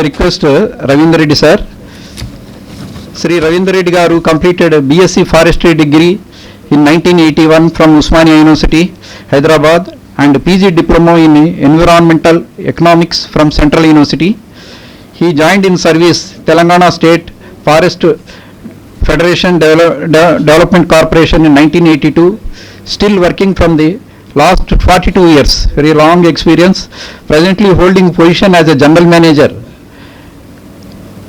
I request Ravindra Reddy sir. Sri Ravindra Reddy garu completed BSc Forestry degree in 1981 from Usmania University, Hyderabad, and PG Diploma in Environmental Economics from Central University. He joined in service Telangana State Forest Federation Development Corporation in 1982, still working from the last 42 years, very long experience, presently holding position as a general manager.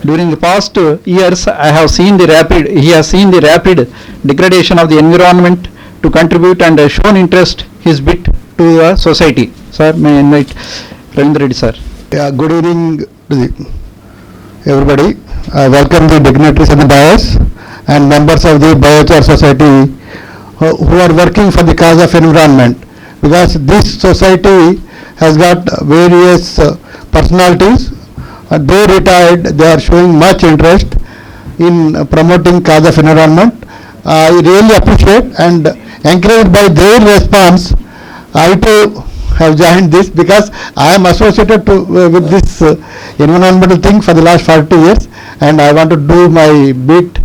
During the past years, he has seen the rapid degradation of the environment to contribute and shown interest his bit to the society. Sir, may I invite Ravindra Reddy sir. Yeah, good evening everybody. I welcome the dignitaries and the dais and members of the Biochar Society who are working for the cause of environment, because this society has got various personalities. They retired, they are showing much interest in promoting cause of environment. I really appreciate and encouraged by their response, I too have joined this, because I am associated with this environmental thing for the last 40 years, and I want to do my bit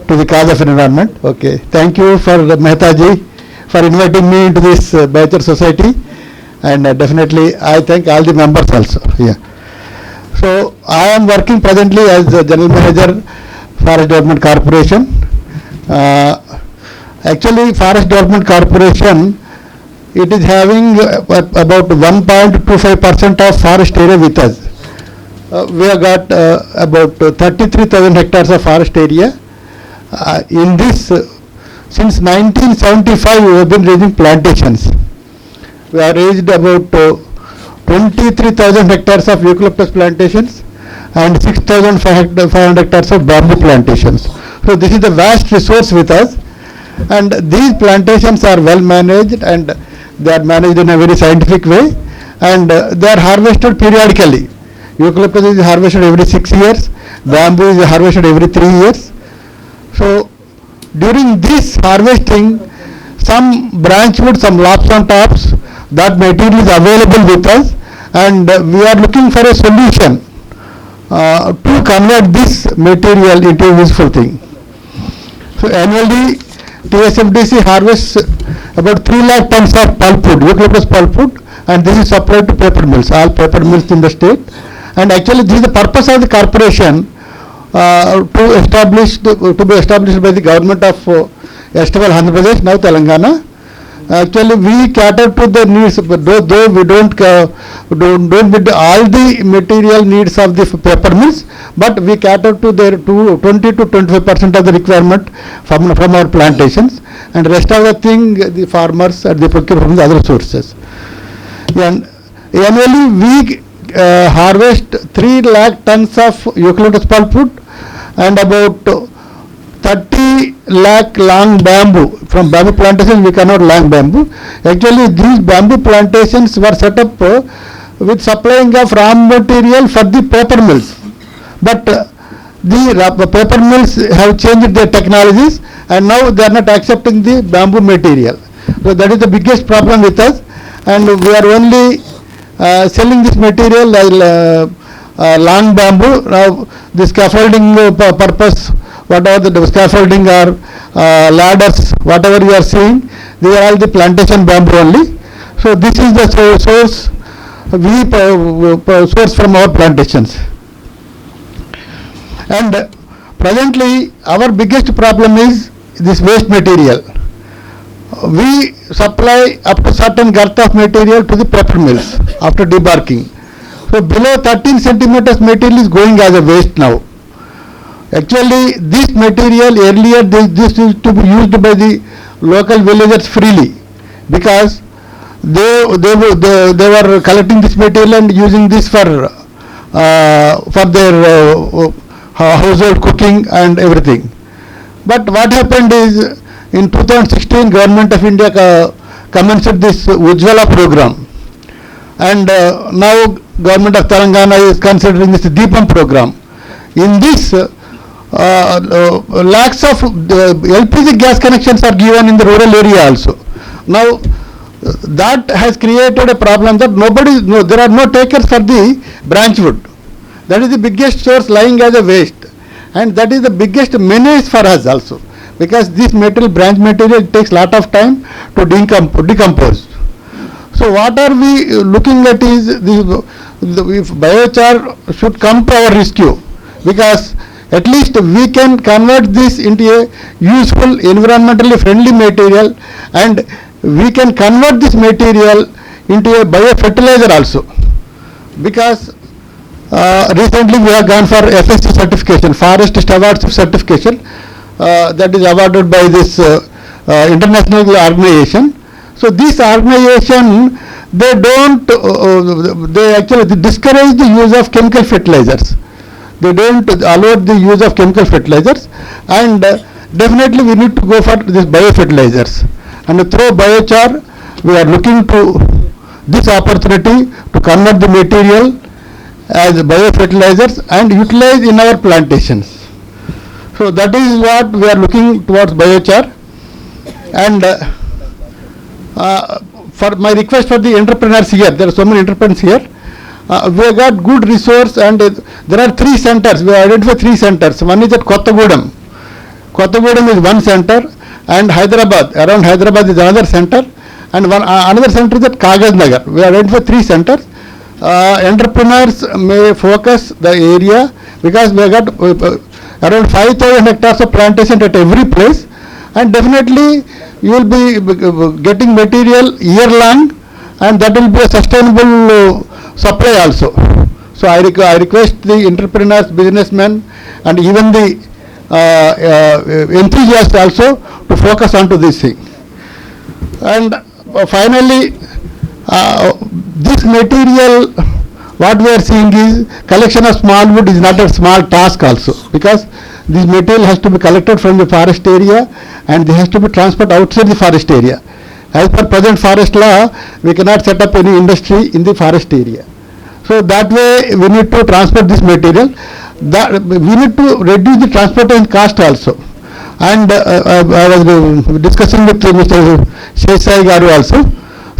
to the cause of environment. Okay, thank you for Mehta ji for inviting me into this Biochar Society, and definitely I thank all the members also. Yeah. So I am working presently as the General Manager Forest Development Corporation. Actually, Forest Development Corporation, it is having about 1.25% of forest area with us. We have got about 33,000 hectares of forest area. In this, since 1975, we have been raising plantations. We have raised about 23,000 hectares of eucalyptus plantations and 6,500 hectares of bamboo plantations. So this is the vast resource with us, and these plantations are well managed, and they are managed in a very scientific way, and they are harvested periodically. Eucalyptus is harvested every 6 years, bamboo is harvested every 3 years. So during this harvesting, some branchwood, some lops on tops, that material is available with us, and we are looking for a solution to convert this material into a useful thing. So annually, TSFDC harvests about 3 lakh tons of pulpwood, eucalyptus pulpwood, and this is supplied to paper mills, all paper mills in the state. And actually, this is the purpose of the corporation to be established by the government of Estival Andhra Pradesh, now Telangana. Actually, we cater to the needs, though we don't meet all the material needs of the paper mills, but we cater to their 20 to 25% of the requirement from our plantations, and rest of the thing the farmers and they procure from the other sources. And annually we harvest 3 lakh tons of eucalyptus pulpwood and about 30 lakh long bamboo. From bamboo plantations we cannot long bamboo. Actually, these bamboo plantations were set up with supplying of raw material for the paper mills. But the paper mills have changed their technologies, and now they are not accepting the bamboo material. So that is the biggest problem with us, and we are only selling this material as long bamboo. Now the scaffolding purpose, whatever the scaffolding or ladders, whatever you are seeing, they are all the plantation bamboo only. So this is the source we source from our plantations. And presently our biggest problem is this waste material. We supply up to certain girth of material to the paper mills after debarking. So below 13 centimeters material is going as a waste now. Actually, this material earlier this used to be used by the local villagers freely, because they were collecting this material and using this for their household cooking and everything. But what happened is, in 2016, Government of India commenced this Ujjwala program, and now Government of Telangana is considering this Deepam program. In this, lakhs of LPG gas connections are given in the rural area also. Now that has created a problem that there are no takers for the branchwood. That is the biggest source lying as a waste, and that is the biggest menace for us also, because this material, branch material, takes lot of time to decompose. So what are we looking at is if biochar should come to our rescue, because at least we can convert this into a useful, environmentally friendly material, and we can convert this material into a biofertilizer also, because recently we have gone for FSC certification, Forest Stewardship certification, that is awarded by this international organization. So this organization, they don't, they actually discourage the use of chemical fertilizers. They don't allow the use of chemical fertilizers, and definitely we need to go for this biofertilizers. And through biochar, we are looking to this opportunity to convert the material as biofertilizers and utilize in our plantations. So that is what we are looking towards biochar. And for my request for the entrepreneurs here, there are so many entrepreneurs here. We have got good resource, and there are 3 centers. We have identified 3 centers. One is at Kottagudem. Kottagudem is one center, and Hyderabad, around Hyderabad is another center, and one another center is at Kagaz Nagar. We have identified 3 centers. Entrepreneurs may focus the area, because we have got around 5,000 hectares of plantation at every place, and definitely you will be getting material year long, and that will be a sustainable supply also. So I request the entrepreneurs, businessmen, and even the enthusiasts also to focus onto this thing. And finally, this material, what we are seeing is collection of small wood is not a small task also, because this material has to be collected from the forest area, and they has to be transported outside the forest area. As per present forest law, we cannot set up any industry in the forest area. So that way we need to transport this material. That we need to reduce the transportation cost also. And I was discussing with Mr. Shesai Garu also.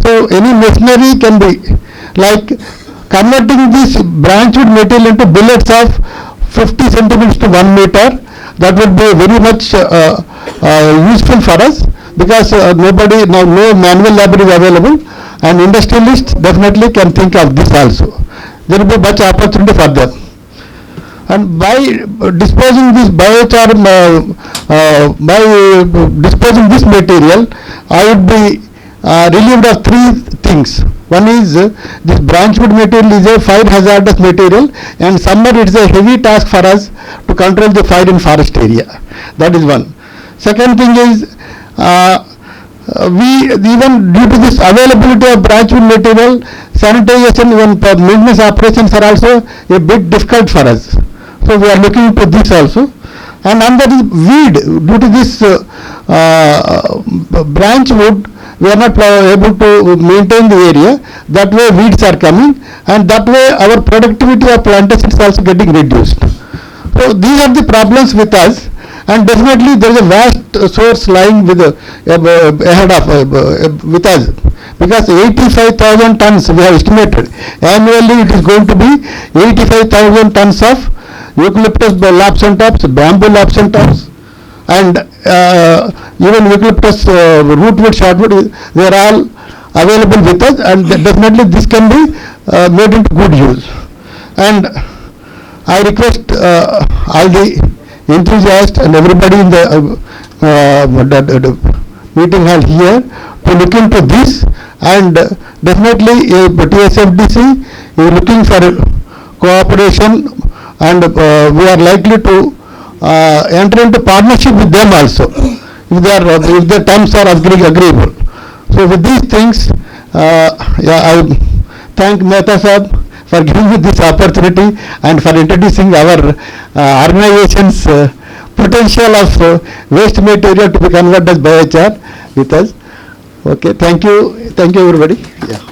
So any machinery can be like converting this branchwood material into billets of 50 centimeters to 1 meter. That would be very much useful for us, because nobody now, no manual labor is available, and industrialists definitely can think of this also. There will be much opportunity for them. And by disposing this biochar, by disposing this material, I would be relieved of 3 things. One is this branchwood material is a fire hazardous material, and summer it is a heavy task for us to control the fire in forest area. That is one. Second thing is, we even due to this availability of branchwood material, sanitation, even maintenance operations are also a bit difficult for us. So we are looking into this also. And under the weed, due to this branchwood, we are not able to maintain the area. That way weeds are coming, and that way our productivity of plantation is also getting reduced. So these are the problems with us, and definitely there is a vast source lying with ahead of with us, because 85,000 tons we have estimated. Annually it is going to be 85,000 tons of eucalyptus lops and tops, bamboo lops and tops, and even eucalyptus rootwood, shortwood, they are all available with us, and definitely this can be made into good use. And I request all the enthusiasts and everybody in the meeting hall here to look into this, and definitely TSFDC is looking for cooperation, and we are likely to enter into partnership with them also, if their terms are agreeable. So with these things, I thank Mehta Sahab for giving me this opportunity and for introducing our organization's potential of waste material to be converted as biochar with us. Okay, thank you everybody. Yeah.